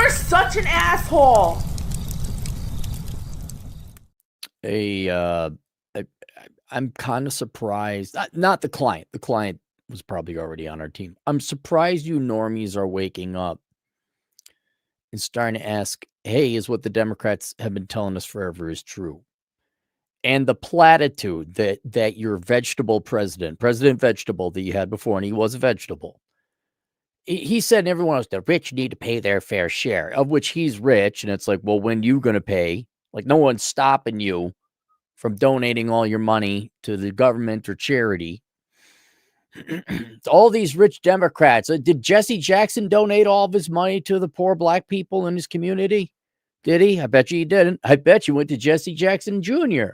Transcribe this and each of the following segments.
You're such an asshole. I'm kind of surprised. Not the client. The client was probably already on our team. I'm surprised you normies are waking up and starting to ask, hey, is what the Democrats have been telling us forever is true? And the platitude that your vegetable president vegetable that you had before, and he was a vegetable, he said, and everyone else, the rich need to pay their fair share, of which he's rich. And it's like, well, when you going to pay? Like, no one's stopping you from donating all your money to the government or charity. All these rich Democrats. Did Jesse Jackson donate all of his money to the poor black people in his community? Did he? I bet you he didn't. I bet you went to Jesse Jackson Jr.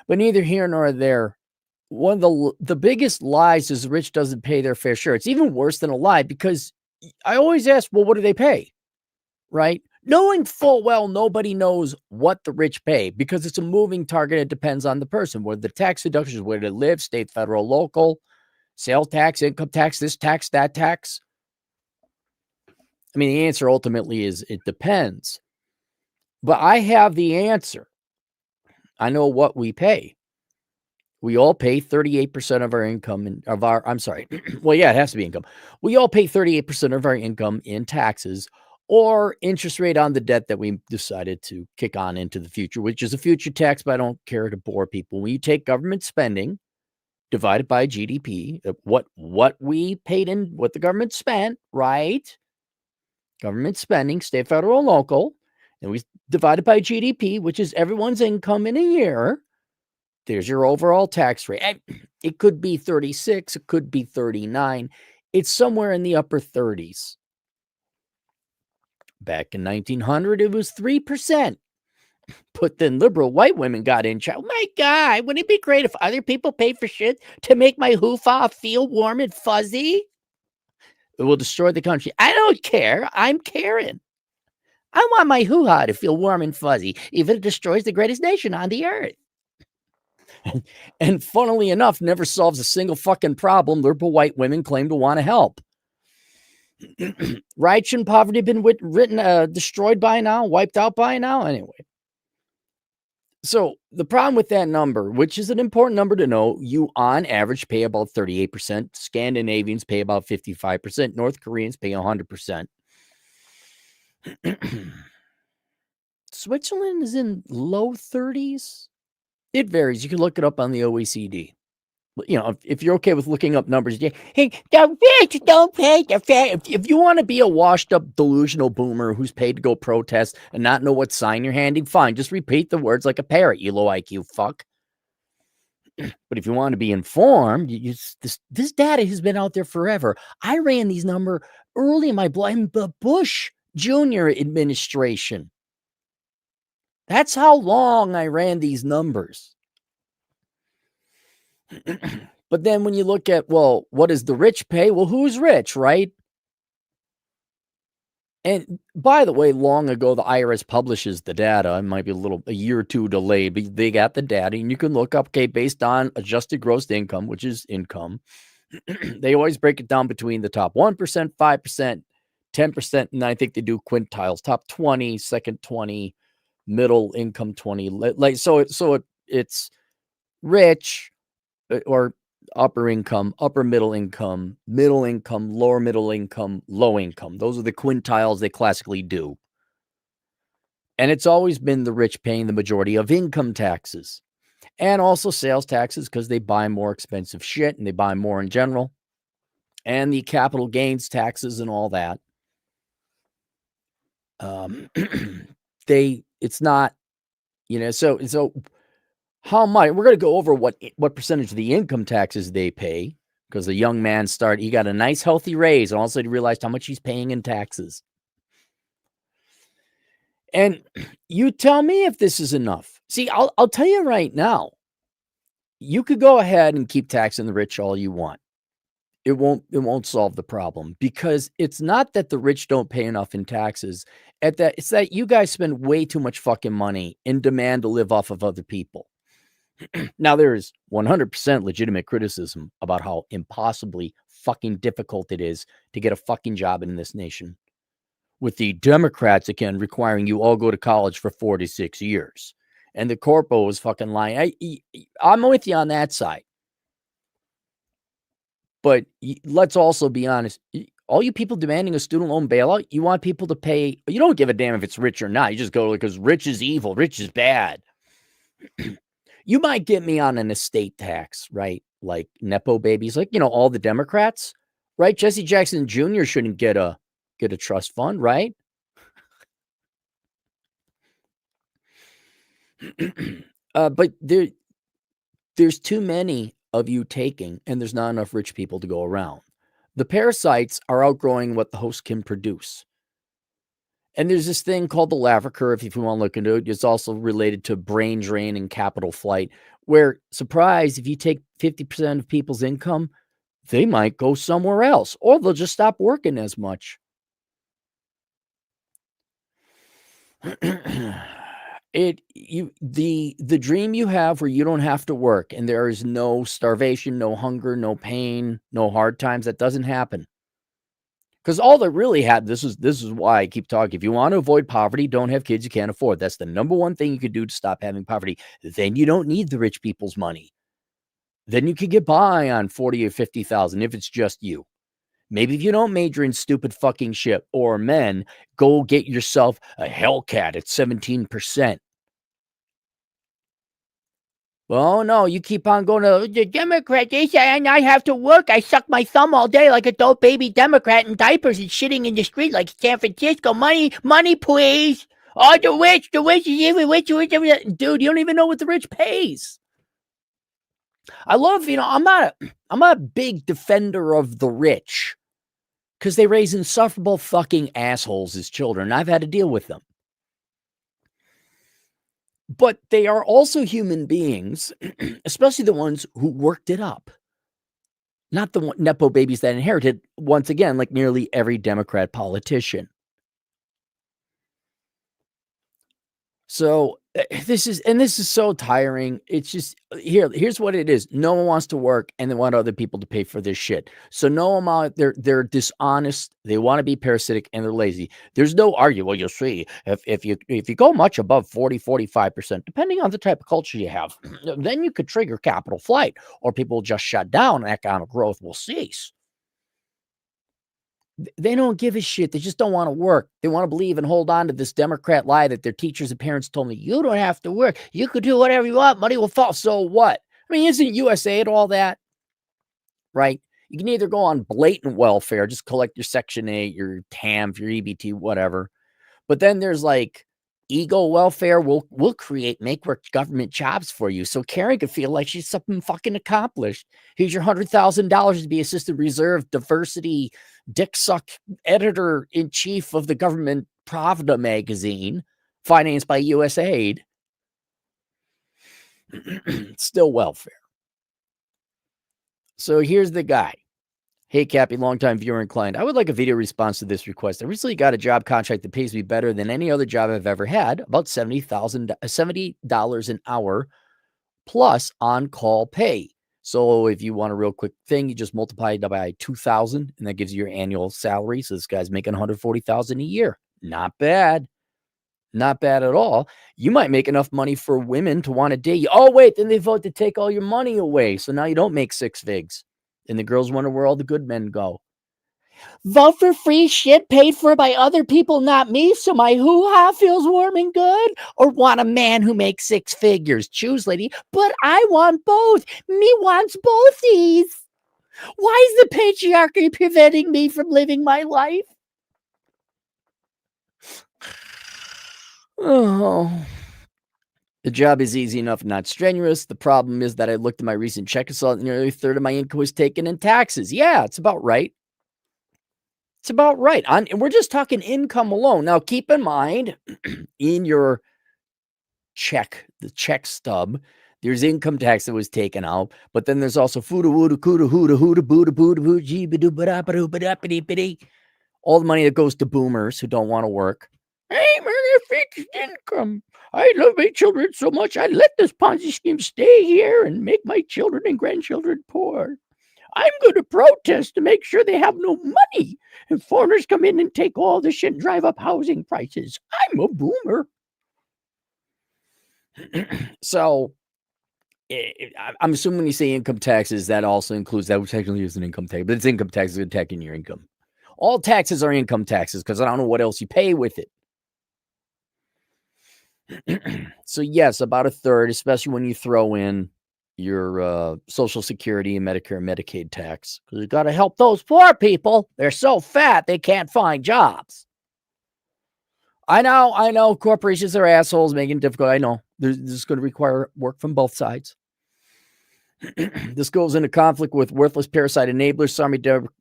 But neither here nor there. One of the biggest lies is the rich doesn't pay their fair share. It's even worse than a lie, because I always ask, well, what do they pay? Right? Knowing full well nobody knows what the rich pay, because it's a moving target. It depends on the person, where the tax deductions, where they live, state, federal, local, sales tax, income tax, this tax, that tax. I mean, the answer ultimately is it depends. But I have the answer. I know what we pay. We all pay 38% of our income well, yeah, it has to be income. We all pay 38% of our income in taxes, or interest rate on the debt that we decided to kick on into the future, which is a future tax, but I don't care to bore people. When you take government spending divided by GDP, what we paid in, what the government spent, right? Government spending, state, federal, and local, and we divide it by GDP, which is everyone's income in a year. There's your overall tax rate. It could be 36. It could be 39. It's somewhere in the upper 30s. Back in 1900, it was 3%. But then liberal white women got in. Oh my God, wouldn't it be great if other people paid for shit to make my hoo-ha feel warm and fuzzy? It will destroy the country. I don't care. I'm Karen. I want my hoo-ha to feel warm and fuzzy, even if it destroys the greatest nation on the earth. And funnily enough, never solves a single fucking problem liberal white women claim to want to help. Right? Shouldn't poverty have been destroyed by now, wiped out by now? Anyway. So the problem with that number, which is an important number to know, you on average pay about 38%. Scandinavians pay about 55%. North Koreans pay 100%. Switzerland is in low 30s. It varies. You can look it up on the OECD. You know, if you're okay with looking up numbers, hey, the rich don't pay the fair. If you want to be a washed up delusional boomer who's paid to go protest and not know what sign you're handing, fine. Just repeat the words like a parrot, you low IQ fuck. But if you want to be informed, this data has been out there forever. I ran these numbers early in my Bush Jr. administration. That's how long I ran these numbers. But then when you look at, well, what does the rich pay? Well, who's rich, right? And by the way, long ago, the IRS publishes the data. It might be a year or two delayed, but they got the data, and you can look up, okay, based on adjusted gross income, which is income. They always break it down between the top 1%, 5%, 10%, and I think they do quintiles, top 20, second 20, middle income 20. It's rich or upper income, upper middle income, lower middle income, low income. Those are the quintiles they classically do. And it's always been the rich paying the majority of income taxes, and also sales taxes, because they buy more expensive shit and they buy more in general, and the capital gains taxes and all that. It's not, so how much, we're going to go over what percentage of the income taxes they pay, because the young man he got a nice healthy raise, and also he realized how much he's paying in taxes. And you tell me if this is enough. See, I'll tell you right now, you could go ahead and keep taxing the rich all you want. It won't solve the problem, because it's not that the rich don't pay enough in taxes. It's that you guys spend way too much fucking money and demand to live off of other people. Now, there is 100% legitimate criticism about how impossibly fucking difficult it is to get a fucking job in this nation. with the Democrats again requiring you all go to college for 4 to 6 years. And the corpo was fucking lying. I'm with you on that side. But let's also be honest. All you people demanding a student loan bailout, you want people to pay. You don't give a damn if it's rich or not. You just go because rich is evil, rich is bad. You might get me on an estate tax, right? Like Nepo babies, like, all the Democrats, right? Jesse Jackson Jr. shouldn't get a trust fund, right? But there's too many of you taking, and there's not enough rich people to go around. The parasites are outgrowing what the host can produce. And there's this thing called the Laffer curve, if you want to look into it. It's also related to brain drain and capital flight, where, surprise, if you take 50% of people's income, they might go somewhere else, or they'll just stop working as much. The dream you have where you don't have to work and there is no starvation, no hunger, no pain, no hard times, that doesn't happen. Because all that really happened, this is why I keep talking. If you want to avoid poverty, don't have kids you can't afford. That's the number one thing you could do to stop having poverty. Then you don't need the rich people's money. Then you could get by on 40 or 50,000 if it's just you. Maybe if you don't major in stupid fucking shit, or men, go get yourself a Hellcat at 17%. Well, no, you keep on going to the Democrat. They say I have to work. I suck my thumb all day like a dope baby Democrat in diapers and shitting in the street like San Francisco. Money, money, please. Oh, the rich is even rich. Dude, you don't even know what the rich pays. I love, I'm not a big defender of the rich because they raise insufferable fucking assholes as children. I've had to deal with them. But they are also human beings, especially the ones who worked it up. Not the Nepo babies that inherited, once again, like nearly every Democrat politician. So this is so tiring. It's just here's what it is. No one wants to work and they want other people to pay for this shit. So no amount, they're dishonest, they want to be parasitic, and they're lazy. There's no argument. Well, you'll see if you go much above 40-45%, depending on the type of culture you have, then you could trigger capital flight, or people will just shut down and economic growth will cease. They don't give a shit. They just don't want to work. They want to believe and hold on to this Democrat lie that their teachers and parents told me, you don't have to work. You could do whatever you want. Money will fall. So what? I mean, isn't USAID all that? Right? You can either go on blatant welfare, just collect your Section 8, your TAMF, your EBT, whatever. But then there's like ego welfare. We'll create make-work government jobs for you. So Karen could feel like she's something fucking accomplished. Here's your $100,000 to be assistant reserve diversity dick suck editor-in-chief of the government Pravda magazine, financed by USAID. Still welfare. So here's the guy. Hey, Cappy, longtime viewer and client. I would like a video response to this request. I recently got a job contract that pays me better than any other job I've ever had, about $70 an hour plus on-call pay. So if you want a real quick thing, you just multiply it by 2,000, and that gives you your annual salary. So this guy's making $140,000 a year. Not bad. Not bad at all. You might make enough money for women to want to date you. Oh, wait, then they vote to take all your money away. So now you don't make six figs. And the girls wonder where all the good men go. Vote for free shit paid for by other people, not me, so my hoo-ha feels warm and good? Or want a man who makes six figures? Choose, lady. But I want both. Me wants both these. Why is the patriarchy preventing me from living my life? Oh. The job is easy enough and not strenuous. The problem is that I looked at my recent check and saw that nearly a third of my income was taken in taxes. Yeah, it's about right. It's about right. And we're just talking income alone. Now, keep in mind, in your the check stub, there's income tax that was taken out, but then there's also all the money that goes to boomers who don't want to work. Hey, man, fixed income. I love my children so much, I let this Ponzi scheme stay here and make my children and grandchildren poor. I'm going to protest to make sure they have no money. And foreigners come in and take all the shit and drive up housing prices. I'm a boomer. So I'm assuming when you say income taxes, that also includes that, which technically is an income tax, but it's income taxes attacking your income. All taxes are income taxes because I don't know what else you pay with it. So yes, about a third, especially when you throw in your Social Security and Medicare and Medicaid tax, because you got to help those poor people. They're so fat they can't find jobs. I know. Corporations are assholes, making it difficult. I know. This is going to require work from both sides. This goes into conflict with worthless parasite enablers.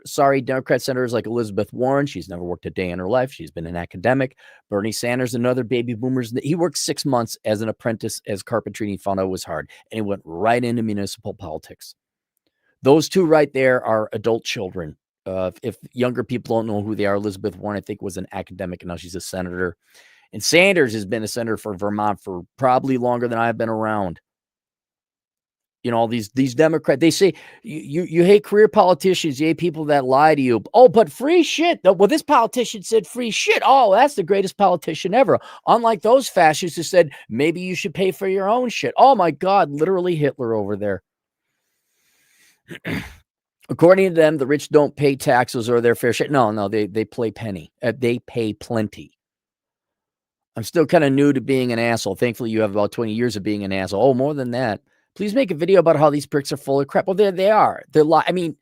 Sorry, Democrat senators like Elizabeth Warren. She's never worked a day in her life. She's been an academic. Bernie Sanders and other baby boomers. He worked 6 months as an apprentice as carpentry, and he found out it was hard. And he went right into municipal politics. Those two right there are adult children. If younger people don't know who they are, Elizabeth Warren, I think, was an academic, and now she's a senator. And Sanders has been a senator for Vermont for probably longer than I've been around. You know, all these Democrats, they say you hate career politicians, you hate people that lie to you. Oh, but free shit. Well, this politician said free shit. Oh, that's the greatest politician ever. Unlike those fascists who said maybe you should pay for your own shit. Oh my God, literally Hitler over there. According to them, the rich don't pay taxes or their fair share. No, they pay penny. They pay plenty. I'm still kind of new to being an asshole. Thankfully, you have about 20 years of being an asshole. Oh, more than that. Please make a video about how these pricks are full of crap. Well, they are. They're lying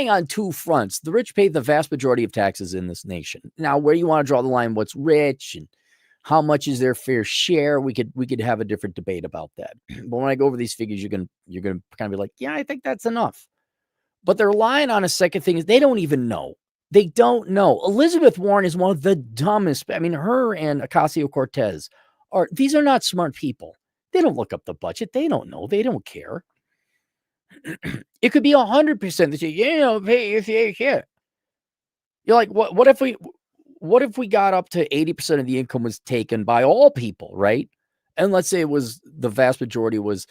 on two fronts. The rich pay the vast majority of taxes in this nation. Now, where you want to draw the line, what's rich and how much is their fair share, we could have a different debate about that. But when I go over these figures, you're gonna kind of be like, yeah, I think that's enough. But they're lying on a second thing is they don't even know. They don't know. Elizabeth Warren is one of the dumbest. I mean, her and Ocasio-Cortez these are not smart people. They don't look up the budget. They don't know. They don't care. It could be 100% that pay your fair share. You're like, what if we got up to 80% of the income was taken by all people, right? And let's say it was the vast majority was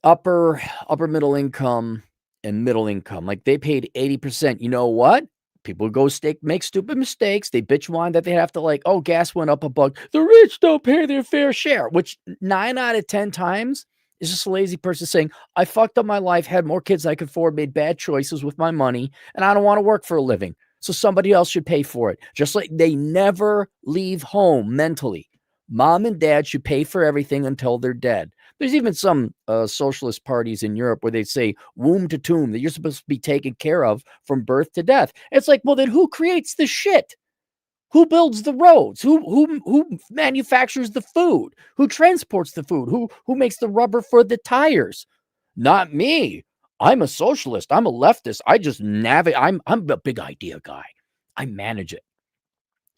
upper middle income and middle income. Like they paid 80%. You know what? People go make stupid mistakes. They bitch whine that they have to gas went up $1. The rich don't pay their fair share, which 9 out of 10 times is just a lazy person saying, I fucked up my life, had more kids I could afford, made bad choices with my money, and I don't want to work for a living. So somebody else should pay for it. Just like they never leave home mentally. Mom and dad should pay for everything until they're dead. There's even some socialist parties in Europe where they say womb to tomb that you're supposed to be taken care of from birth to death. It's like, well, then who creates the shit? Who builds the roads? Who manufactures the food? Who transports the food? Who makes the rubber for the tires? Not me. I'm a socialist. I'm a leftist. I just navigate. I'm a big idea guy. I manage it.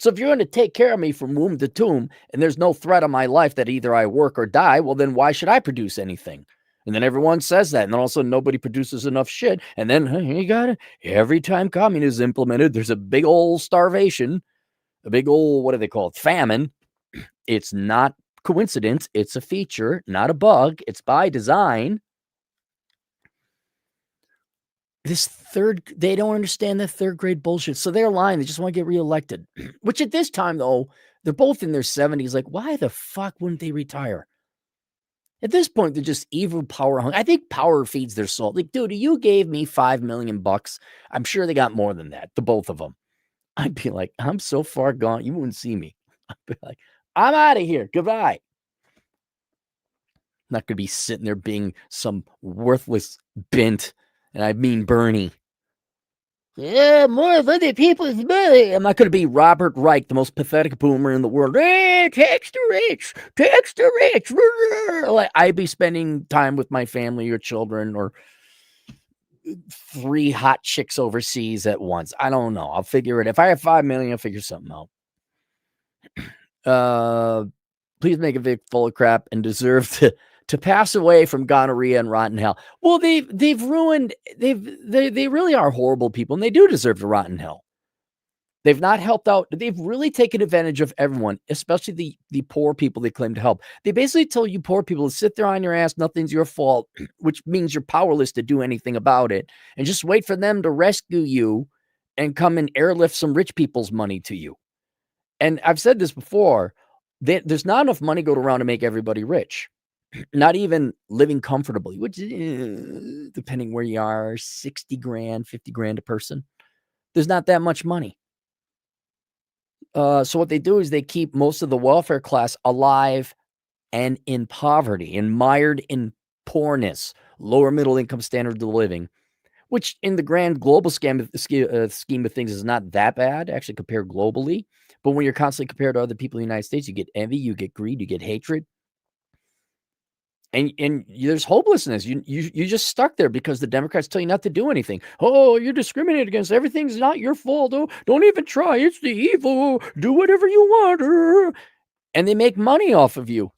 So if you're going to take care of me from womb to tomb and there's no threat on my life that either I work or die, well, then why should I produce anything? And then everyone says that. And then all of a sudden nobody produces enough shit. And then you got it. Every time communism is implemented, there's a big old starvation, a big old, what do they call it? Famine. It's not coincidence. It's a feature, not a bug. It's by design. They don't understand the third grade bullshit. So they're lying. They just want to get reelected, which at this time, though, they're both in their 70s. Like, why the fuck wouldn't they retire? At this point, they're just evil power hungry. I think power feeds their soul. Like, dude, you gave me $5 million. I'm sure they got more than that, the both of them. I'd be like, I'm so far gone, you wouldn't see me. I'd be like, I'm out of here. Goodbye. I'm not going to be sitting there being some worthless bint. And I mean Bernie. Yeah, more of other people's money. I'm not going to be Robert Reich, the most pathetic boomer in the world. Hey, tax the rich, tax the rich. Like, I'd be spending time with my family or children or 3 hot chicks overseas at once. I don't know. I'll figure it. If I have 5 million, I'll figure something out. Please make a Vic full of crap and deserve to pass away from gonorrhea and rotten hell. Well, they really are horrible people, and they do deserve to rot in hell. They've not helped out. They've really taken advantage of everyone, especially the poor people they claim to help. They basically tell you poor people to sit there on your ass, nothing's your fault, which means you're powerless to do anything about it, and just wait for them to rescue you and come and airlift some rich people's money to you. And I've said this before, there's not enough money go around to make everybody rich. Not even living comfortably, which, depending where you are, 60 grand, 50 grand a person. There's not that much money. So what they do is they keep most of the welfare class alive and in poverty and mired in poorness, lower middle income standard of living, which in the grand global scheme of things is not that bad, actually, compared globally. But when you're constantly compared to other people in the United States, you get envy, you get greed, you get hatred. And there's hopelessness. You just stuck there because the Democrats tell you not to do anything. Oh, you're discriminated against. Everything's not your fault. Oh, don't even try. It's the evil. Do whatever you want. And they make money off of you.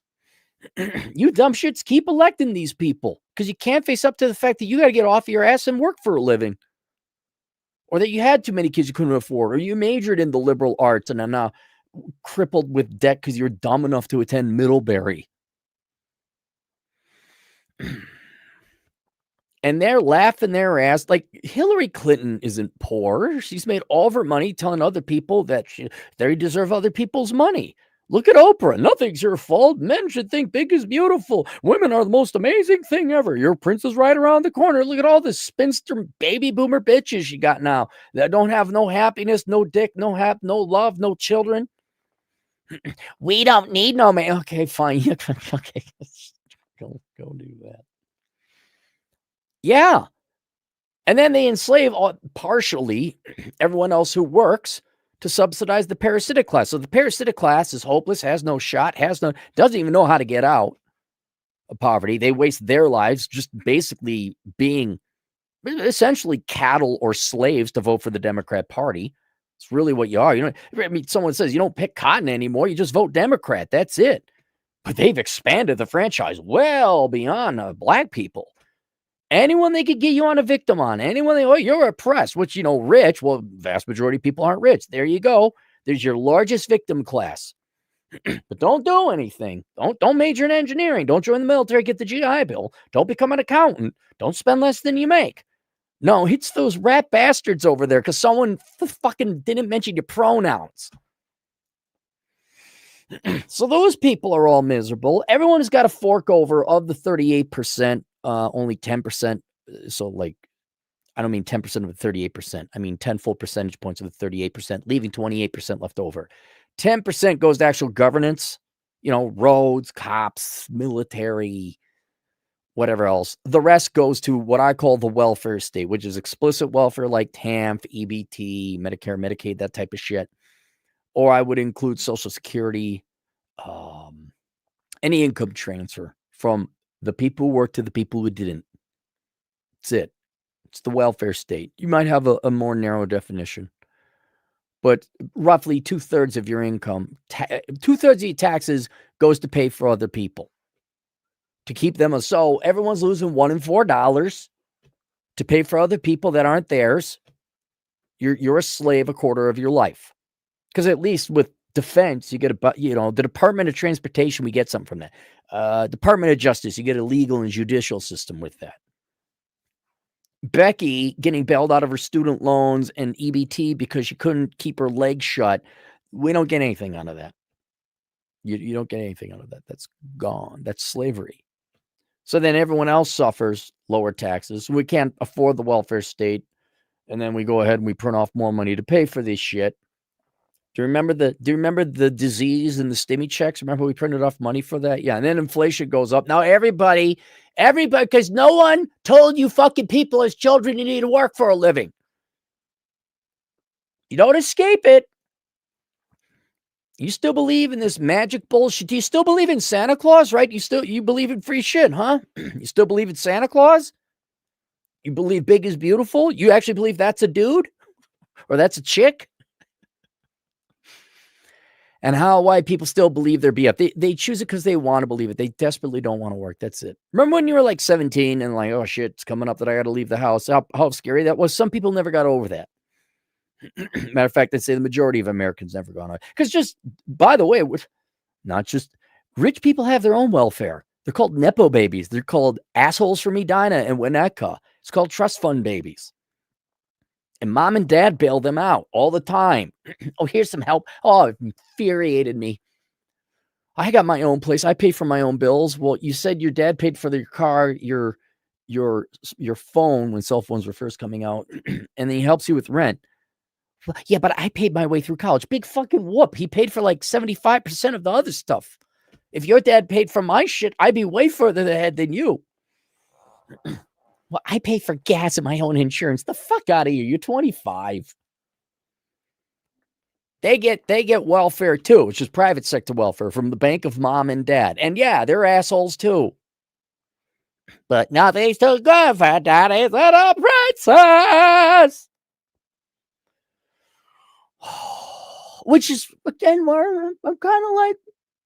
You dumb shits, keep electing these people because you can't face up to the fact that you got to get off your ass and work for a living. Or that you had too many kids you couldn't afford. Or you majored in the liberal arts and are now crippled with debt because you're dumb enough to attend Middlebury. And they're laughing their ass. Like, Hillary Clinton isn't poor. She's made all of her money telling other people that they deserve other people's money. Look at Oprah. Nothing's your fault. Men should think big is beautiful. Women are the most amazing thing ever. Your prince is right around the corner. Look at all the spinster baby boomer bitches you got now that don't have no happiness, no dick, no love, no children. We don't need no man. Okay, fine. Okay, go do that. Yeah. And then they enslave partially everyone else who works to subsidize the parasitic class. So the parasitic class is hopeless, has no shot, doesn't even know how to get out of poverty. They waste their lives just basically being essentially cattle or slaves to vote for the Democrat Party. It's really what you are. I mean, someone says you don't pick cotton anymore. You just vote Democrat. That's it. But they've expanded the franchise well beyond black people. Anyone they could get you on a victim on. Anyone you're oppressed, which, rich. Well, vast majority of people aren't rich. There you go. There's your largest victim class. But don't do anything. Don't major in engineering. Don't join the military, get the GI Bill. Don't become an accountant. Don't spend less than you make. No, it's those rat bastards over there because someone fucking didn't mention your pronouns. So those people are all miserable. Everyone has got a fork over of the 38%. Only 10%. So, like, I don't mean 10% of the 38%. I mean 10 full percentage points of the 38%, leaving 28% left over. 10% goes to actual governance, roads, cops, military, whatever else. The rest goes to what I call the welfare state, which is explicit welfare like TAMF, EBT, Medicare, Medicaid, that type of shit. Or I would include Social Security, any income transfer from the people who work to the people who didn't. That's it. It's the welfare state. You might have a more narrow definition. But roughly 2/3 of your income, 2/3 of your taxes goes to pay for other people. To keep them. So everyone's losing $1 and $4 to pay for other people that aren't theirs. You're a slave a quarter of your life. Because at least with defense, you get the Department of Transportation, we get something from that. Department of Justice, you get a legal and judicial system with that. Becky getting bailed out of her student loans and EBT because she couldn't keep her legs shut. We don't get anything out of that. You don't get anything out of that. That's gone. That's slavery. So then everyone else suffers lower taxes. We can't afford the welfare state. And then we go ahead and we print off more money to pay for this shit. Do you remember the disease and the stimmy checks? Remember we printed off money for that? Yeah. And then inflation goes up. Now everybody, because no one told you fucking people as children you need to work for a living. You don't escape it. You still believe in this magic bullshit. Do you still believe in Santa Claus, right? You believe in free shit, huh? You still believe in Santa Claus? You believe big is beautiful? You actually believe that's a dude? Or that's a chick? And why people still believe they're BF. They choose it because they want to believe it. They desperately don't want to work. That's it. Remember when you were like 17 and like, oh shit, it's coming up that I got to leave the house. How scary that was. Some people never got over that. Matter of fact, I'd say the majority of Americans never gone on. Because just, by the way, not just rich people have their own welfare. They're called Nepo babies. They're called assholes from Edina and Winnetka. It's called trust fund babies. And mom and dad bail them out all the time. Oh, here's some help. Oh, it infuriated me. I got my own place. I pay for my own bills. Well, you said your dad paid for your car, your phone when cell phones were first coming out, and then he helps you with rent. Well, yeah, but I paid my way through college. Big fucking whoop. He paid for like 75% of the other stuff. If your dad paid for my shit, I'd be way further ahead than you. Well, I pay for gas and my own insurance. The fuck out of here. You're 25. They get welfare too, which is private sector welfare from the bank of mom and dad. And yeah, they're assholes too. But nothing's too good for daddy's little princess. Which is, again, I'm kind of like,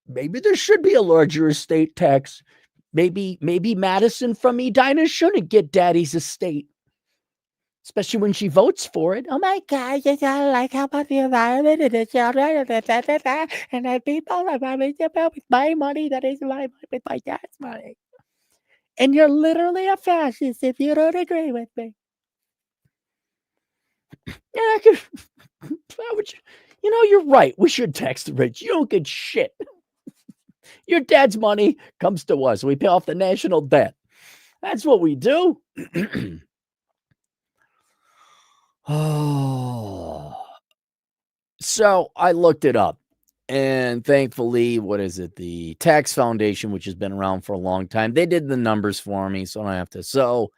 maybe there should be a larger estate tax. Maybe Madison from Edina shouldn't get daddy's estate. Especially when she votes for it. Oh my God, you gotta like how about the environment and the children and the people with my money that is with my dad's money. And you're literally a fascist if you don't agree with me. Yeah, you're right. We should tax the rich. You don't get shit. Your dad's money comes to us. We pay off the national debt. That's what we do. Oh. So I looked it up, and thankfully, what is it? The Tax Foundation, which has been around for a long time, they did the numbers for me, so I don't have to. So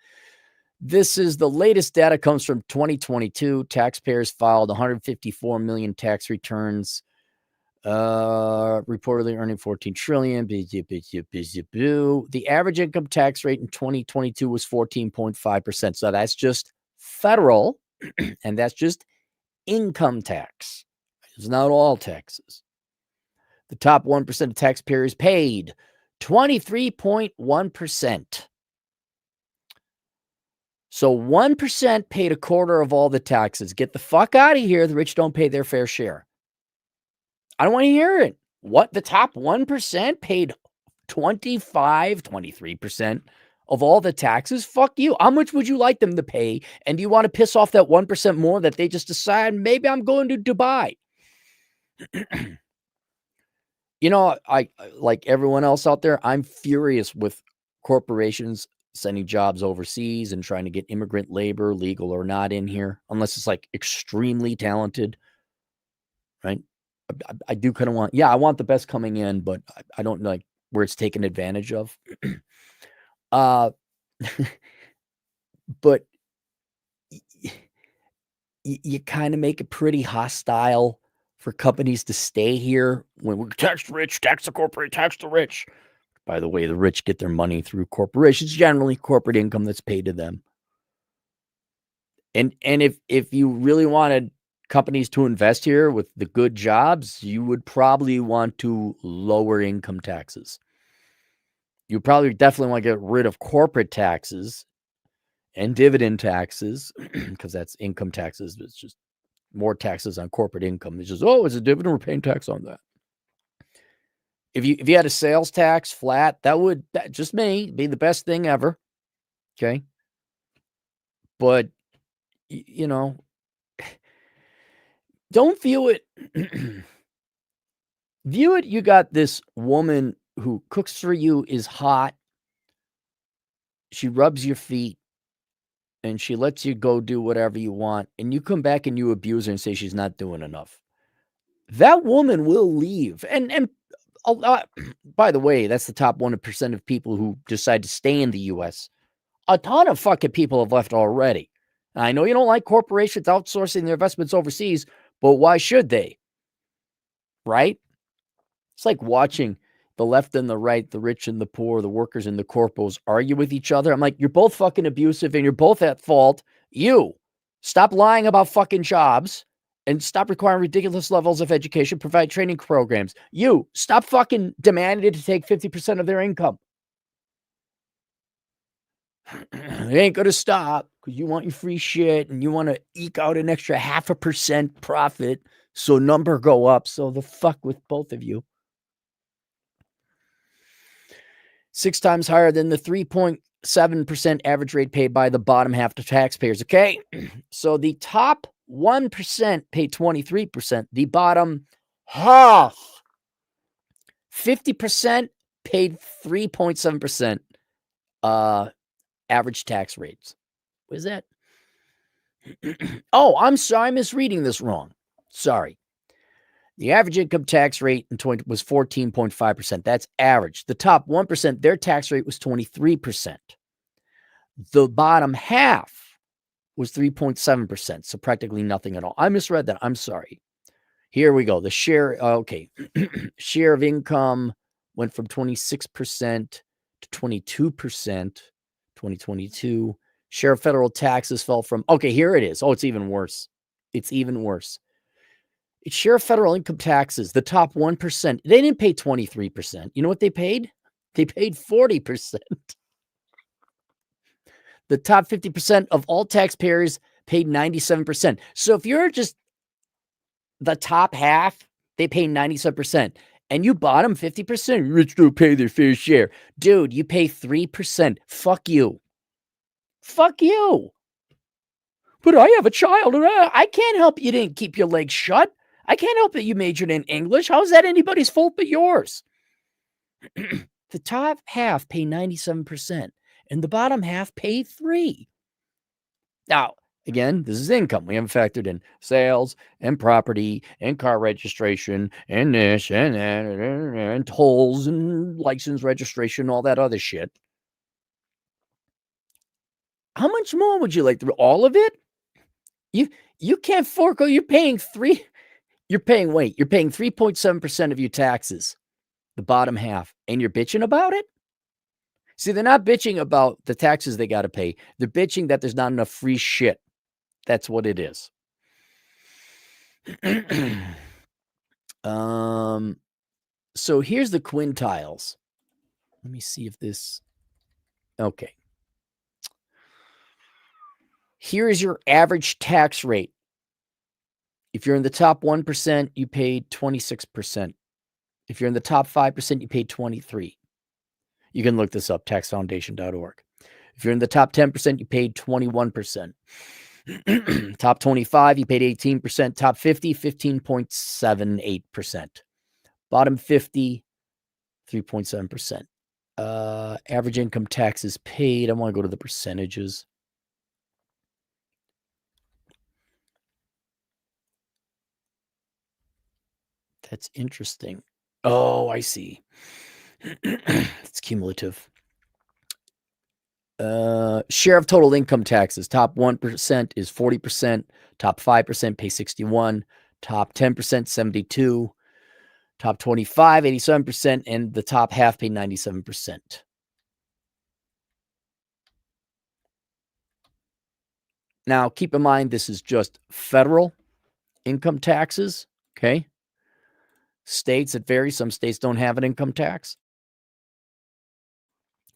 this is the latest data comes from 2022. Taxpayers filed 154 million tax returns, reportedly earning 14 trillion. The average income tax rate in 2022 was 14.5%. So that's just federal, and that's just income tax. It's not all taxes. The top 1% of taxpayers paid 23.1%. So 1% paid a quarter of all the taxes. Get the fuck out of here. The rich don't pay their fair share. I don't want to hear it. What? The top 1% paid 23% of all the taxes? Fuck you. How much would you like them to pay? And do you want to piss off that 1% more that they just decide, maybe I'm going to Dubai? I like everyone else out there, I'm furious with corporations sending jobs overseas and trying to get immigrant labor, legal or not, in here, unless it's like extremely talented, right? I do kind of I want the best coming in, but I don't like where it's taken advantage of. But you kind of make it pretty hostile for companies to stay here when we're tax the rich, tax the corporate, tax the rich. By the way, the rich get their money through corporations, generally corporate income that's paid to them. And if you really wanted companies to invest here with the good jobs, you would probably want to lower income taxes. You probably definitely want to get rid of corporate taxes and dividend taxes, because that's income taxes. It's just more taxes on corporate income. It's just, it's a dividend, we're paying tax on that. If you had a sales tax flat, that would just be the best thing ever. Okay. But, don't view it. View it. You got this woman who cooks for you, is hot. She rubs your feet and she lets you go do whatever you want. And you come back and you abuse her and say she's not doing enough. That woman will leave. And by the way, that's the top 1% of people who decide to stay in the U.S. A ton of fucking people have left already. I know you don't like corporations outsourcing their investments overseas, but why should they? Right? It's like watching the left and the right, the rich and the poor, the workers and the corpos argue with each other. I'm like, you're both fucking abusive and you're both at fault. You stop lying about fucking jobs and stop requiring ridiculous levels of education, provide training programs. You stop fucking demanding to take 50% of their income. It ain't going to stop because you want your free shit and you want to eke out an extra 0.5% profit so number go up. So the fuck with both of you. 6 times higher than the 3.7% average rate paid by the bottom half of taxpayers. Okay, so the top 1% pay 23%. The bottom half, 50%, paid 3.7% average tax rates. What is that? Oh, I'm sorry. I'm misreading this wrong. Sorry. The average income tax rate in 20 was 14.5%. That's average. The top 1%, their tax rate was 23%. The bottom half was 3.7%. So practically nothing at all. I misread that. I'm sorry. Here we go. The share, okay. Share of income went from 26% to 22%, 2022. Share of federal taxes fell from, okay, here it is. Oh, it's even worse. It's even worse. It's share of federal income taxes, the top 1%. They didn't pay 23%. You know what they paid? They paid 40%. The top 50% of all taxpayers paid 97%. So if you're just the top half, they pay 97%. And you bottom 50%, rich don't pay their fair share. Dude, you pay 3%. Fuck you. Fuck you. But I have a child. And I can't help you didn't keep your legs shut. I can't help that you majored in English. How is that anybody's fault but yours? The top half pay 97%, and the bottom half pay 3%. Now, again, this is income. We haven't factored in sales and property and car registration and this and that and tolls and license registration, all that other shit. How much more would you like? All of it? You can't forego. You're paying 3.7% of your taxes, the bottom half, and you're bitching about it? See, they're not bitching about the taxes they got to pay. They're bitching that there's not enough free shit. That's what it is. So here's the quintiles. Let me see if this, okay. Here is your average tax rate. If you're in the top 1%, you paid 26%. If you're in the top 5%, you paid 23%. You can look this up, taxfoundation.org. If you're in the top 10%, you paid 21%. Top 25, you paid 18%. Top 50, 15.78%. Bottom 50, 3.7%. Average income taxes paid. I want to go to the percentages. That's interesting. Oh, I see. It's cumulative. Share of total income taxes. Top 1% is 40%. Top 5% pay 61%. Top 10%, 72%. Top 25, 87%. And the top half pay 97%. Now, keep in mind, this is just federal income taxes. Okay. States, it varies. Some states don't have an income tax.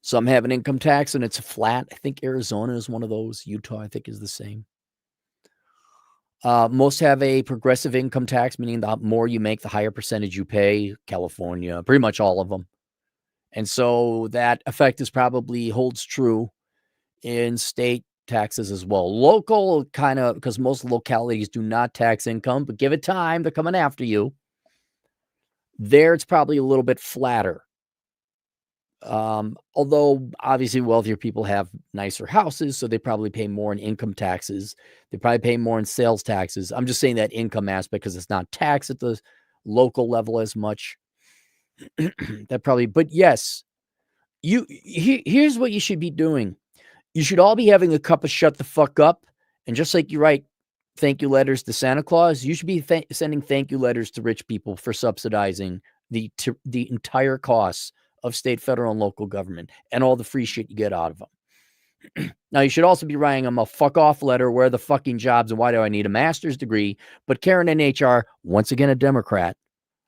Some have an income tax and it's flat. I think Arizona is one of those. Utah, I think, is the same. Most have a progressive income tax, meaning the more you make, the higher percentage you pay. California, pretty much all of them. And so that effect is probably holds true in state taxes as well. Local, kind of, because most localities do not tax income, but give it time. They're coming after you. There, it's probably a little bit flatter. Although obviously wealthier people have nicer houses, so they probably pay more in income taxes. They probably pay more in sales taxes. I'm just saying that income aspect because it's not taxed at the local level as much. That probably, but yes, here's what you should be doing. You should all be having a cup of shut the fuck up. And just like you write thank you letters to Santa Claus, you should be sending thank you letters to rich people for subsidizing the entire costs of state, federal, and local government and all the free shit you get out of them. Now, you should also be writing them a fuck off letter. Where are the fucking jobs and why do I need a master's degree? But Karen in HR, once again, a Democrat.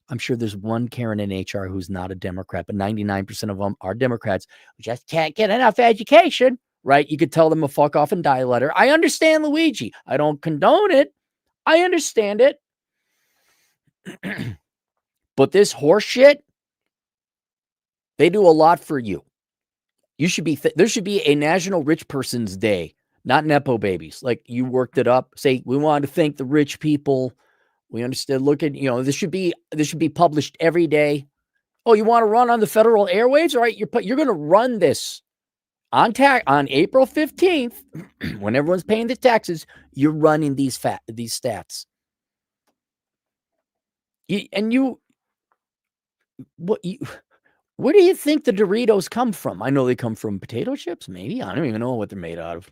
I'm sure there's one Karen in HR who's not a Democrat, but 99% of them are Democrats who just can't get enough education. right? You could tell them a fuck off and die letter. I understand, Luigi. I don't condone it. I understand it. But this horse shit, they do a lot for you. You should be, there should be a National Rich Person's Day, not Nepo babies. Like you worked it up. Say, we want to thank the rich people. We understand. Look at, this should be published every day. Oh, you want to run on the federal airwaves? All right, you're going to run this on April 15th, when everyone's paying the taxes. You're running these stats. Where do you think the Doritos come from? I know they come from potato chips, maybe. I don't even know what they're made out of.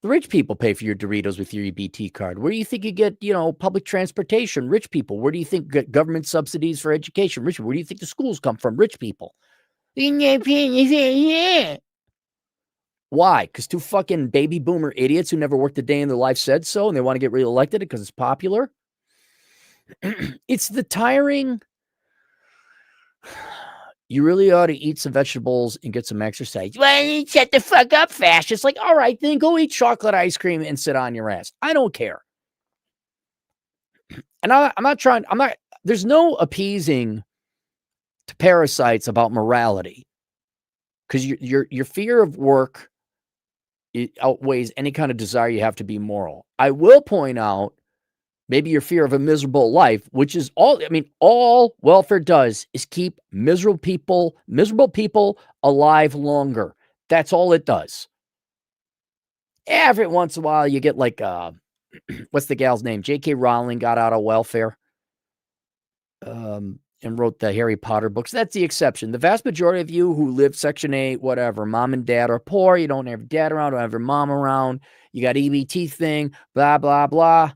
The rich people pay for your Doritos with your EBT card. Where do you think you get, public transportation? Rich people. Where do you think government subsidies for education? Rich people. Where do you think the schools come from? Rich people. Why? Because two fucking baby boomer idiots who never worked a day in their life said so, and they want to get reelected because it's popular. It's the tiring. You really ought to eat some vegetables and get some exercise. Well, shut the fuck up, fascist. Like, all right, then go eat chocolate ice cream and sit on your ass. I don't care. And there's no appeasing to parasites about morality, because your fear of work, it outweighs any kind of desire you have to be moral. I will point out, maybe your fear of a miserable life, which is all welfare does is keep miserable people alive longer. That's all it does. Every once in a while, you get like, what's the gal's name? J.K. Rowling got out of welfare and wrote the Harry Potter books. That's the exception. The vast majority of you who live Section 8, whatever, mom and dad are poor. You don't have dad around, don't have your mom around. You got EBT thing, blah, blah, blah.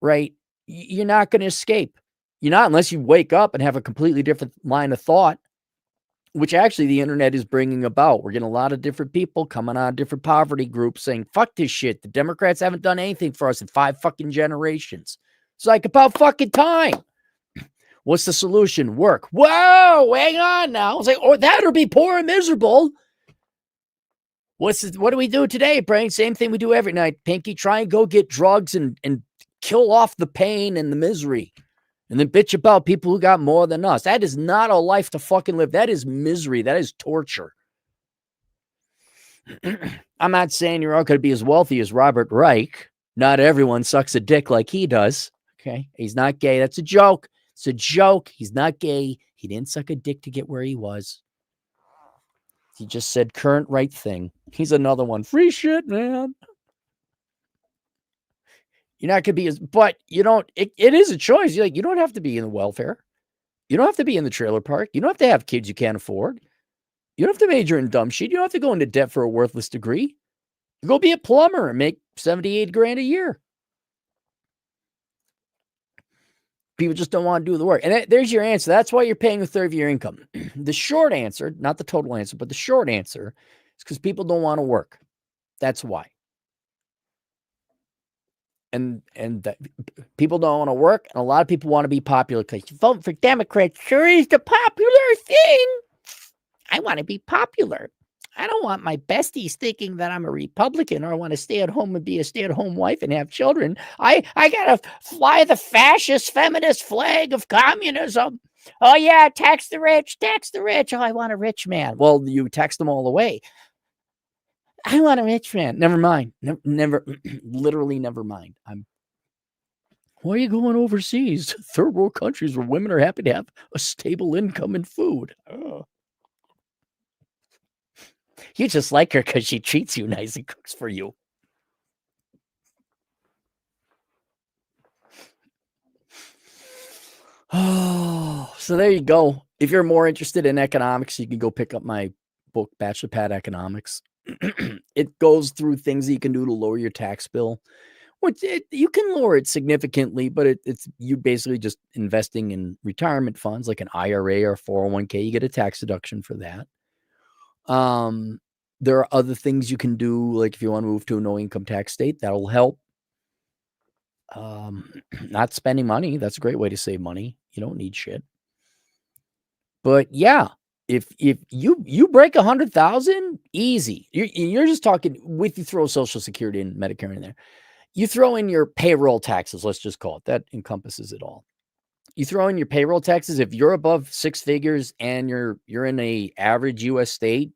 Right? You're not going to escape. You're not, unless you wake up and have a completely different line of thought, which actually the internet is bringing about. We're getting a lot of different people coming out of different poverty groups saying, fuck this shit. The Democrats haven't done anything for us in 5 fucking generations. It's like, about fucking time. What's the solution? Work. Whoa, hang on now. It's like, that or be poor and miserable. What do we do today, Brain? Same thing we do every night. Pinky, try and go get drugs and kill off the pain and the misery, and then bitch about people who got more than us. That is not a life to fucking live. That is misery. That is torture. I'm not saying you're all going to be as wealthy as Robert Reich. Not everyone sucks a dick like he does. Okay. He's not gay. That's a joke. It's a joke. He's not gay. He didn't suck a dick to get where he was. He just said current right thing. He's another one. Free shit, man. You're not going to be but you don't, it is a choice. You don't have to be in the welfare. You don't have to be in the trailer park. You don't have to have kids you can't afford. You don't have to major in dumb shit. You don't have to go into debt for a worthless degree. You go be a plumber and make 78 grand a year. People just don't want to do the work. And there's your answer. That's why you're paying a third of your income. The short answer, not the total answer, but the short answer is because people don't want to work. That's why. And people don't want to work, and a lot of people want to be popular because voting for Democrats sure is the popular thing. I want to be popular. I don't want my besties thinking that I'm a Republican, or I want to stay at home and be a stay-at-home wife and have children. I gotta fly the fascist feminist flag of communism. Oh yeah, tax the rich, tax the rich. Oh, I want a rich man. Well, you tax them all away. I want a rich man. Never mind. Never, literally never mind. Why are you going overseas? Third world countries where women are happy to have a stable income and food. Oh. You just like her because she treats you nice and cooks for you. Oh, so there you go. If you're more interested in economics, you can go pick up my book, Bachelor Pad Economics. It goes through things that you can do to lower your tax bill. You can lower it significantly, but it's you basically just investing in retirement funds like an IRA or 401k. You get a tax deduction for that. There are other things you can do, like if you want to move to a no income tax state, that'll help. Not spending money. That's a great way to save money. You don't need shit. But yeah, If you break 100,000, easy. You're just talking with you throw Social Security and Medicare in there. You throw in your payroll taxes, let's just call it. That encompasses it all. You throw in your payroll taxes. If you're above six figures and you're in a average U.S. state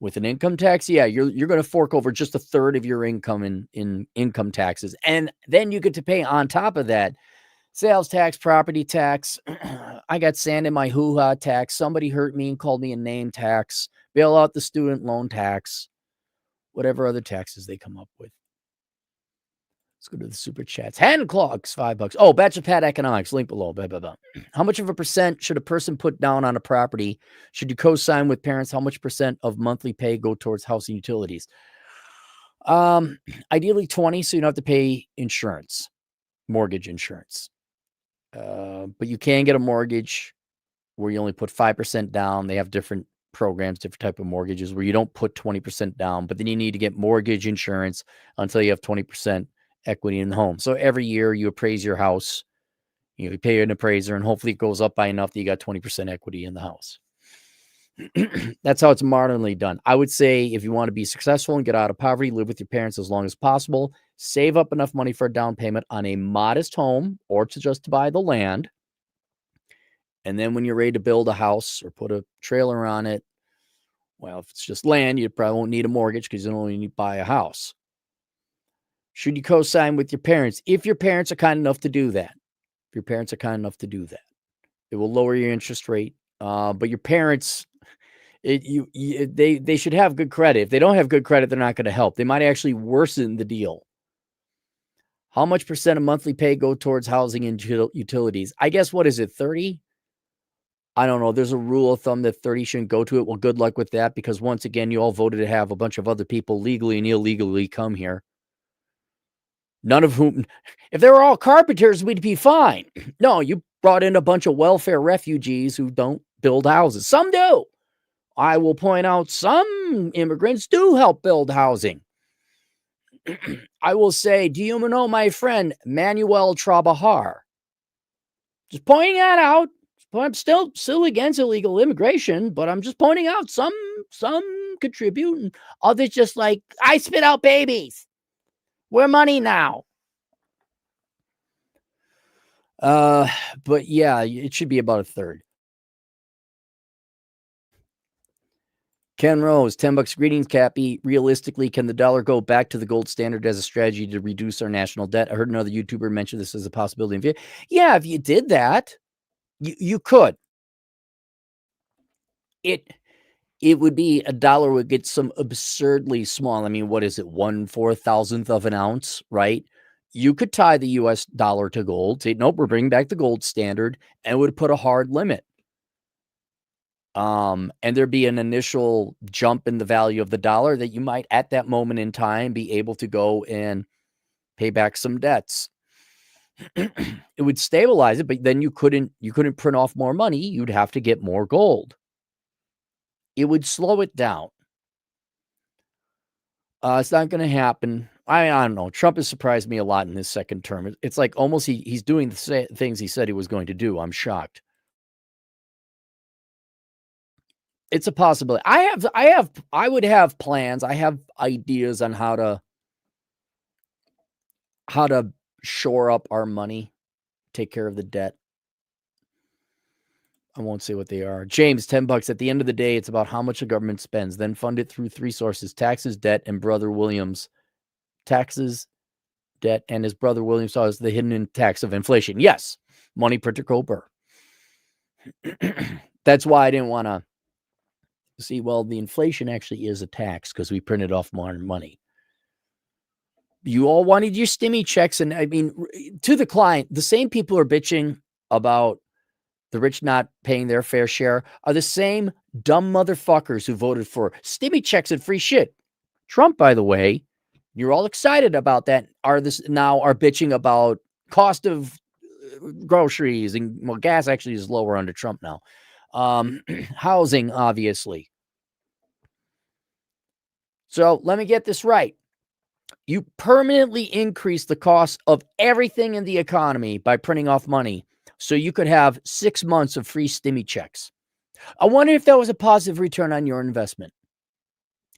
with an income tax, yeah, you're going to fork over just a third of your income in income taxes, and then you get to pay on top of that sales tax, property tax. I got sand in my hoo-ha tax. Somebody hurt me and called me a name tax. Bail out the student loan tax. Whatever other taxes they come up with. Let's go to the super chats. Hand clogs, $5. Oh, Bachelor Pad Economics, link below. Blah, blah, blah. How much of a percent should a person put down on a property? Should you co-sign with parents? How much percent of monthly pay go towards housing utilities? Ideally 20, so you don't have to pay insurance, mortgage insurance. But you can get a mortgage where you only put 5% down. They have different programs, different type of mortgages where you don't put 20% down, but then you need to get mortgage insurance until you have 20% equity in the home. So every year you appraise your house, you pay an appraiser, and hopefully it goes up by enough that you got 20% equity in the house. That's how it's modernly done. I would say if you want to be successful and get out of poverty, live with your parents as long as possible, save up enough money for a down payment on a modest home or to buy the land. And then when you're ready to build a house or put a trailer on it, well, if it's just land, you probably won't need a mortgage because you don't only need to buy a house. Should you co-sign with your parents? If your parents are kind enough to do that. If your parents are kind enough to do that. It will lower your interest rate. But your parents, they should have good credit. If they don't have good credit, they're not going to help. They might actually worsen the deal. How much percent of monthly pay go towards housing and utilities? I guess, what is it, 30? I don't know. There's a rule of thumb that 30 shouldn't go to it. Well, good luck with that, because once again, you all voted to have a bunch of other people legally and illegally come here. None of whom, if they were all carpenters, we'd be fine. No, you brought in a bunch of welfare refugees who don't build houses. Some do. I will point out some immigrants do help build housing. I will say, do you know my friend Manuel Trabajar? Just pointing that out. I'm still against illegal immigration, but I'm just pointing out some contribute and others just like, I spit out babies. We're money now. But yeah, it should be about a third. Ken Rose, $10. Greetings, Cappy. Realistically, can the dollar go back to the gold standard as a strategy to reduce our national debt? I heard another YouTuber mention this as a possibility. Yeah, if you did that, you could. It would be a dollar would get some absurdly small. I mean, what is it? 1/4,000th of an ounce, right? You could tie the US dollar to gold, say, nope, we're bringing back the gold standard, and would put a hard limit. And there'd be an initial jump in the value of the dollar that you might at that moment in time be able to go and pay back some debts. It would stabilize it, but then you couldn't print off more money. You'd have to get more gold. It would slow it down. It's not going to happen. I don't know. Trump has surprised me a lot in his second term. It's like almost he's doing the things he said he was going to do. I'm shocked. It's a possibility. I would have plans. I have ideas on how to shore up our money, take care of the debt. I won't say what they are. James, $10. At the end of the day, it's about how much the government spends. Then fund it through three sources: taxes, debt, and Brother Williams. Taxes, debt, and his brother Williams saw as the hidden tax of inflation. Yes, money printer Cooper. That's why I didn't want to see, well, the inflation actually is a tax because we printed off more money. You all wanted your stimmy checks. And I mean, to the client, the same people who are bitching about the rich not paying their fair share are the same dumb motherfuckers who voted for stimmy checks and free shit. Trump, by the way, you're all excited about that, are bitching about cost of groceries, and well, gas actually is lower under Trump now. Housing, obviously. So let me get this right. You permanently increase the cost of everything in the economy by printing off money, so you could have 6 months of free stimmy checks. I wonder if that was a positive return on your investment.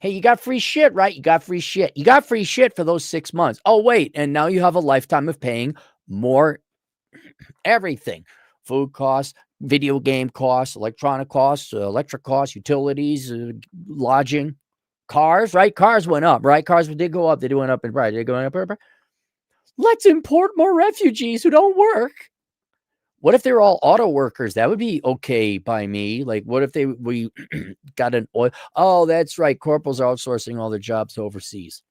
Hey, you got free shit, right? You got free shit. You got free shit for those 6 months. Oh, wait. And now you have a lifetime of paying more everything. Food costs, video game costs, electronic costs, electric costs, utilities, lodging, cars, right? Cars went up, right? Cars did go up. They went up in price. They going up. Let's import more refugees who don't work. What if they're all auto workers? That would be okay by me. Like, what if we got an oil? Oh, that's right. Corporals are outsourcing all their jobs to overseas.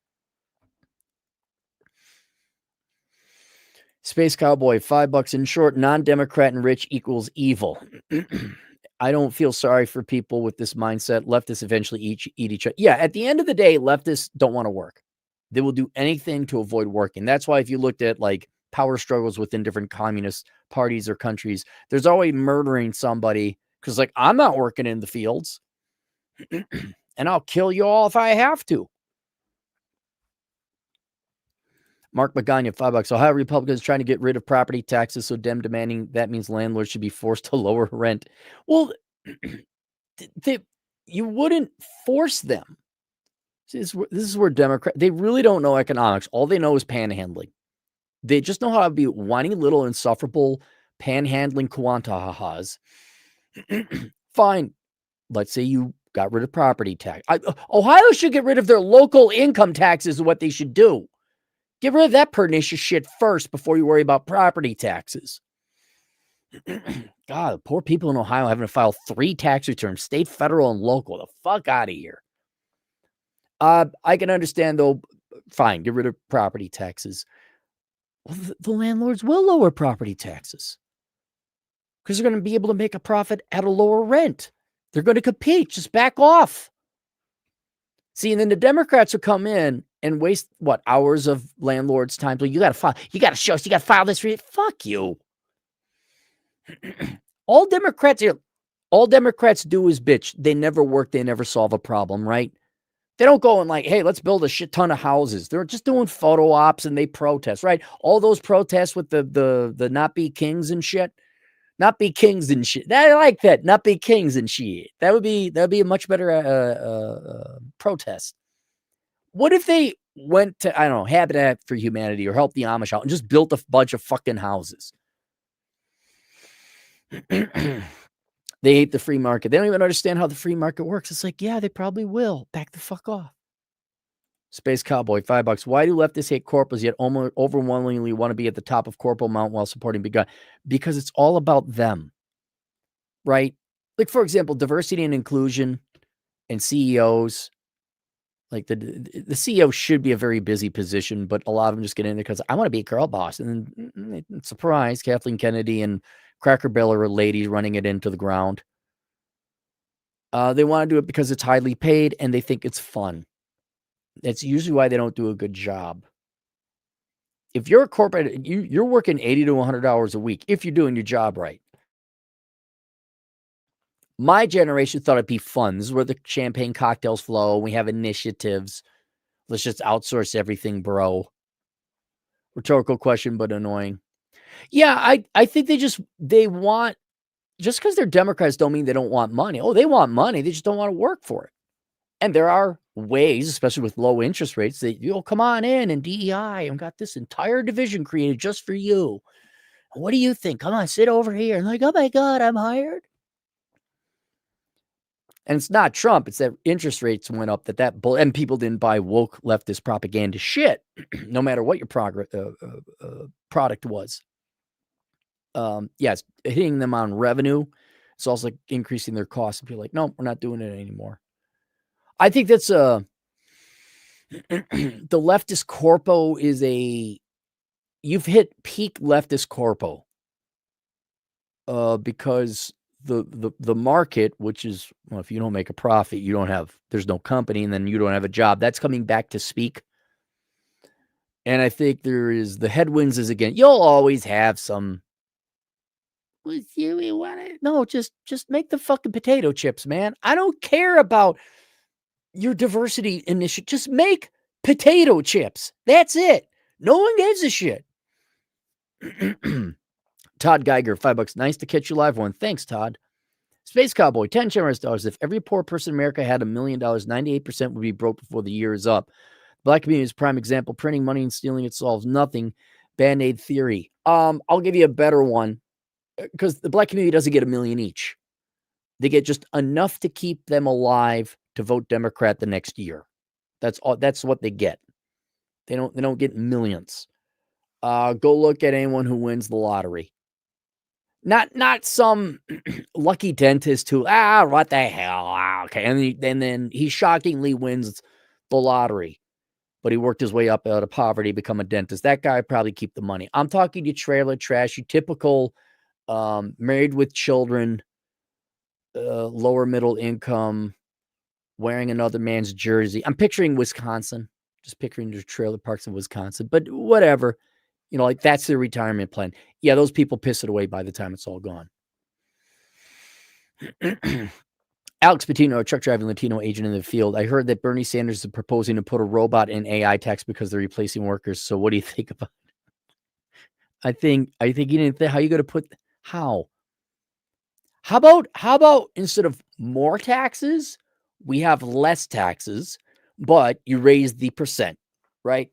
Space Cowboy, $5 in short. Non-Democrat and rich equals evil. I don't feel sorry for people with this mindset. Leftists eventually eat each other. Yeah, at the end of the day, leftists don't want to work. They will do anything to avoid working. That's why if you looked at like power struggles within different communist parties or countries, there's always murdering somebody because like, I'm not working in the fields and I'll kill you all if I have to. Mark Magana, $5. Ohio Republicans trying to get rid of property taxes, so Dem demanding that means landlords should be forced to lower rent. Well, you wouldn't force them. This is where Democrats, they really don't know economics. All they know is panhandling. They just know how to be whiny little insufferable panhandling quantahas. Fine. Let's say you got rid of property tax. Ohio should get rid of their local income taxes is what they should do. Get rid of that pernicious shit first before you worry about property taxes. God, poor people in Ohio having to file 3 tax returns, state, federal, and local. The fuck out of here. I can understand, though. Fine, get rid of property taxes. Well, the landlords will lower property taxes because they're going to be able to make a profit at a lower rent. They're going to compete. Just back off. See, and then the Democrats will come in and waste hours of landlords' time. You got to file. You got to show us. You got to file this. Fuck you. All Democrats do is bitch. They never work. They never solve a problem, right? They don't go and like, hey, let's build a shit ton of houses. They're just doing photo ops and they protest, right? All those protests with the not be kings and shit. Not be kings and shit. I like that. Not be kings and shit. That'd be a much better protest. What if they went to, I don't know, Habitat for Humanity or Help the Amish out and just built a bunch of fucking houses? They hate the free market. They don't even understand how the free market works. It's like, yeah, they probably will. Back the fuck off. Space Cowboy, $5. Why do leftists hate corporals yet overwhelmingly want to be at the top of corporal mount while supporting big guy? Because it's all about them, right? Like, for example, diversity and inclusion and CEOs. Like the CEO should be a very busy position, but a lot of them just get in there because I want to be a girl boss. And then, surprise, Kathleen Kennedy and Cracker Barrel are ladies running it into the ground. They want to do it because it's highly paid and they think it's fun. That's usually why they don't do a good job. If you're a corporate, you're working 80 to 100 hours a week if you're doing your job right. My generation thought it'd be fun. This is where the champagne cocktails flow. We have initiatives. Let's just outsource everything, bro. Rhetorical question, but annoying. Yeah, I think they want, just because they're Democrats don't mean they don't want money. Oh, they want money. They just don't want to work for it. And there are ways, especially with low interest rates, that you'll come on in and DEI. I've got this entire division created just for you. What do you think? Come on, sit over here. And like, oh my God, I'm hired. And it's not Trump. It's that interest rates went up and people didn't buy woke leftist propaganda shit, no matter what your product was. It's hitting them on revenue. It's also like increasing their costs. And people are like, no, we're not doing it anymore. I think that's the leftist corpo is you've hit peak leftist corpo because the market, which is, well, if you don't make a profit, there's no company, and then you don't have a job. That's coming back to speak. And I think the headwinds is again, you'll always have some. No, just make the fucking potato chips, man. I don't care about your diversity initiative. Just make potato chips. That's it. No one gives a shit. Todd Geiger, $5. Nice to catch you live one. Thanks, Todd. Space Cowboy, 10 generous dollars. If every poor person in America had $1 million, 98% would be broke before the year is up. Black community is a prime example. Printing money and stealing it solves nothing. Band-Aid theory. I'll give you a better one, because the black community doesn't get $1 million each. They get just enough to keep them alive to vote Democrat the next year. That's all. That's what they get. They don't get millions. Go look at anyone who wins the lottery. Not some lucky dentist who, what the hell? Okay. And then he shockingly wins the lottery, but he worked his way up out of poverty, become a dentist. That guy probably keep the money. I'm talking you trailer trash, you typical married with children, lower middle income, wearing another man's jersey. I'm picturing Wisconsin, just picturing the trailer parks in Wisconsin, but whatever. Like that's their retirement plan. Yeah, those people piss it away by the time it's all gone. Alex Patino, a truck driving Latino agent in the field. I heard that Bernie Sanders is proposing to put a robot in AI tax because they're replacing workers. So what do you think about it? I think you didn't think, how you going to put, how? How about instead of more taxes, we have less taxes, but you raise the percent, right?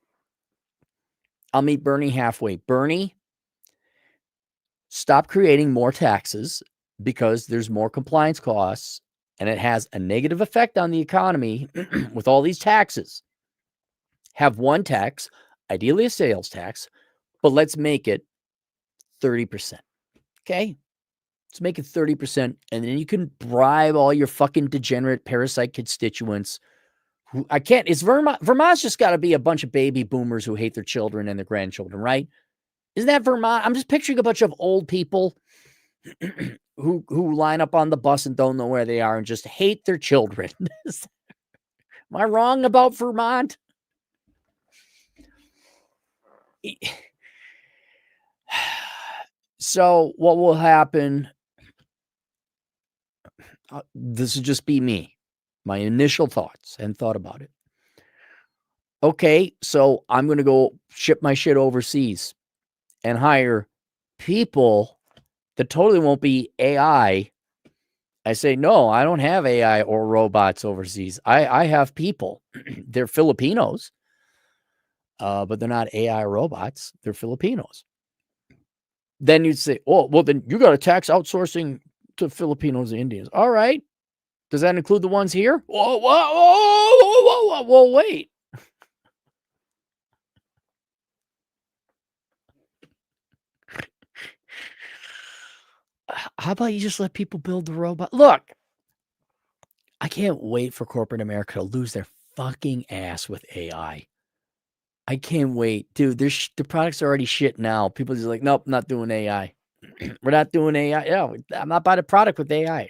I'll meet Bernie halfway. Bernie, stop creating more taxes because there's more compliance costs and it has a negative effect on the economy with all these taxes. Have one tax, ideally a sales tax, but let's make it 30%. Okay? Let's make it 30%, and then you can bribe all your fucking degenerate parasite constituents. Who I can't. It's Vermont. Vermont's just got to be a bunch of baby boomers who hate their children and their grandchildren, right? Isn't that Vermont? I'm just picturing a bunch of old people who line up on the bus and don't know where they are and just hate their children. Am I wrong about Vermont? So what will happen? This would just be me. My initial thoughts and thought about it. Okay, so I'm going to go ship my shit overseas and hire people that totally won't be AI. I say, no, I don't have AI or robots overseas. I have people. They're Filipinos, but they're not AI robots. They're Filipinos. Then you'd say, oh, well, then you got to tax outsourcing to Filipinos and Indians. All right. Does that include the ones here? Whoa, wait. How about you just let people build the robot? Look, I can't wait for corporate America to lose their fucking ass with AI. I can't wait. Dude, the products are already shit now. People are just like, nope, not doing AI. We're not doing AI. Yeah, I'm not buying a product with AI.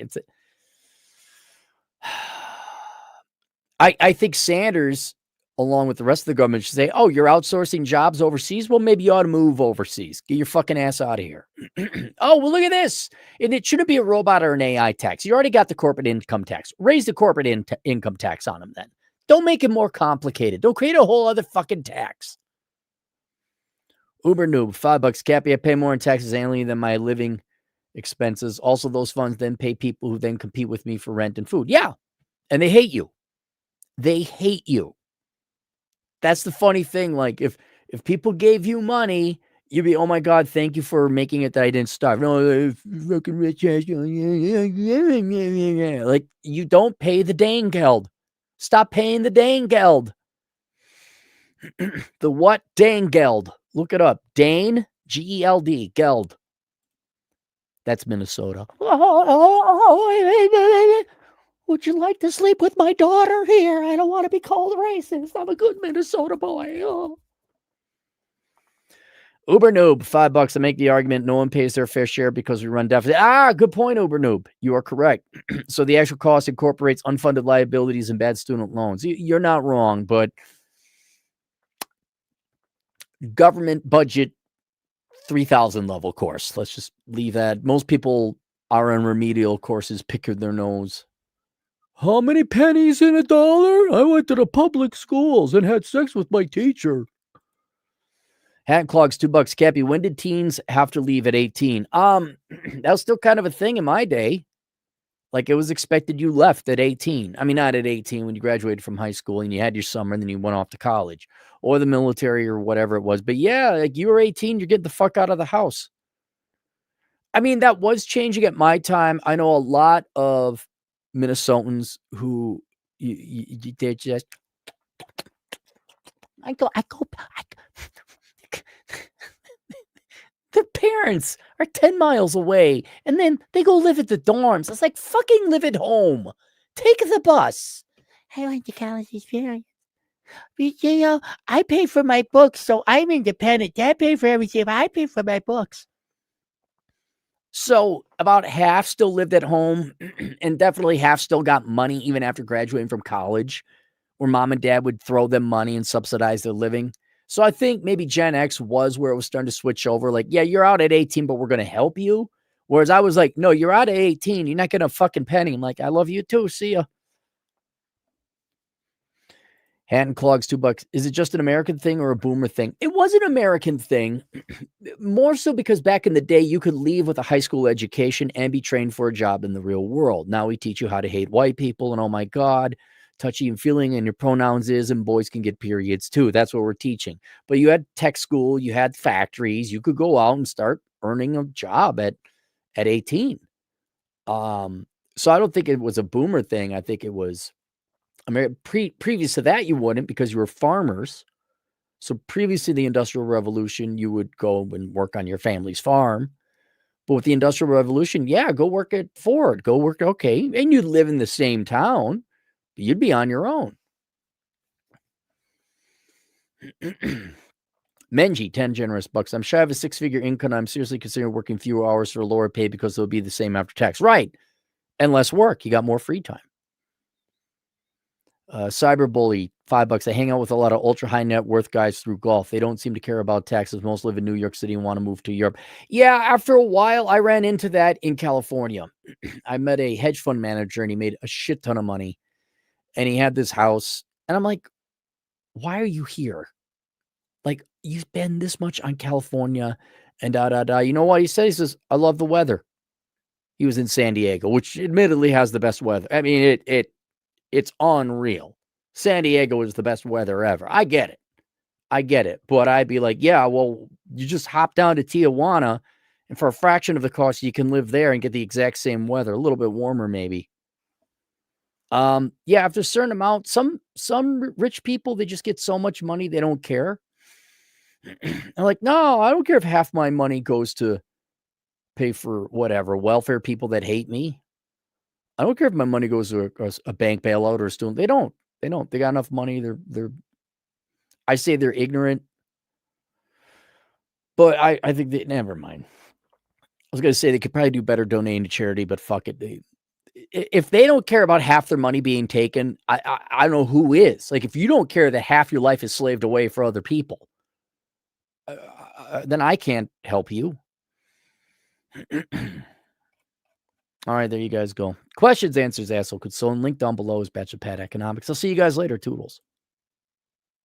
I think Sanders, along with the rest of the government, should say, oh, you're outsourcing jobs overseas? Well, maybe you ought to move overseas. Get your fucking ass out of here. Oh, well, look at this. And it shouldn't be a robot or an AI tax. You already got the corporate income tax. Raise the corporate income tax on them then. Don't make it more complicated. Don't create a whole other fucking tax. Uber noob, $5. Cappy, I pay more in taxes annually than my living expenses. Also, those funds then pay people who then compete with me for rent and food. Yeah. And they hate you. They hate you. That's the funny thing. Like if people gave you money, you'd be, oh my God, thank you for making it that I didn't starve. No, fucking rich ass. Like you don't pay the dang geld. Stop paying the dang geld. The what dang geld? Look it up. Dane, G-E-L-D, geld. That's Minnesota. Would you like to sleep with my daughter here? I don't want to be called racist. I'm a good Minnesota boy. Oh. Uber noob, $5 to make the argument no one pays their fair share because we run deficit. Good point, Uber noob. You are correct. So the actual cost incorporates unfunded liabilities and bad student loans. You're not wrong, but government budget 3,000 level course. Let's just leave that. Most people are on remedial courses, picking their nose. How many pennies in a dollar? I went to the public schools and had sex with my teacher. Hat clogs, $2. Cappy, when did teens have to leave at 18? That was still kind of a thing in my day. Like, it was expected you left at 18. I mean, not at 18 when you graduated from high school and you had your summer and then you went off to college or the military or whatever it was. But yeah, like you were 18, you're getting the fuck out of the house. I mean, that was changing at my time. I know a lot of Minnesotans who they're just, I go, their parents are 10 miles away and then they go live at the dorms. It's like, fucking live at home. Take the bus. I went to college experience. You know, I pay for my books, so I'm independent. Dad paid for everything, but I pay for my books. So about half still lived at home and definitely half still got money even after graduating from college, where mom and dad would throw them money and subsidize their living. So I think maybe Gen X was where it was starting to switch over. Like, yeah, you're out at 18, but we're going to help you. Whereas I was like, no, you're out at 18. You're not getting a fucking penny. I'm like, I love you too. See ya. Hat and clogs, $2. Is it just an American thing or a boomer thing? It was an American thing, more so because back in the day, you could leave with a high school education and be trained for a job in the real world. Now we teach you how to hate white people and, oh my God, touchy and feeling and your pronouns is, and boys can get periods too. That's what we're teaching. But you had tech school, you had factories, you could go out and start earning a job at 18. So I don't think it was a boomer thing. I think it was previous to that, you wouldn't because you were farmers. So previous to the Industrial Revolution, you would go and work on your family's farm. But with the Industrial Revolution, yeah, go work at Ford. Go work, okay. And you'd live in the same town. But you'd be on your own. Menji, 10 generous bucks. I'm shy of a 6-figure income. I'm seriously considering working fewer hours for a lower pay because it'll be the same after tax. Right. And less work. You got more free time. Cyberbully, $5. I hang out with a lot of ultra high net worth guys through golf. They don't seem to care about taxes. Most live in New York City and want to move to Europe. Yeah, after a while, I ran into that in California. I met a hedge fund manager and he made a shit ton of money. And he had this house. And I'm like, why are you here? Like, you spend this much on California and You know what he says? He says, I love the weather. He was in San Diego, which admittedly has the best weather. I mean, it's unreal. San Diego is the best weather ever. I get it. But I'd be like, yeah, well, you just hop down to Tijuana and for a fraction of the cost, you can live there and get the exact same weather, a little bit warmer maybe. Yeah, after a certain amount, some rich people, they just get so much money, they don't care. I'm like, no, I don't care if half my money goes to pay for whatever, welfare people that hate me. I don't care if my money goes to a bank bailout or a student. They don't. They got enough money. I say they're ignorant, but I think never mind. I was going to say they could probably do better donating to charity, but fuck it. If they don't care about half their money being taken, I don't know who is. Like, if you don't care that half your life is slaved away for other people, then I can't help you. All right, there you guys go. Questions, answers, asshole consultant. Link down below is Batch of Pat Economics. I'll see you guys later, Toodles.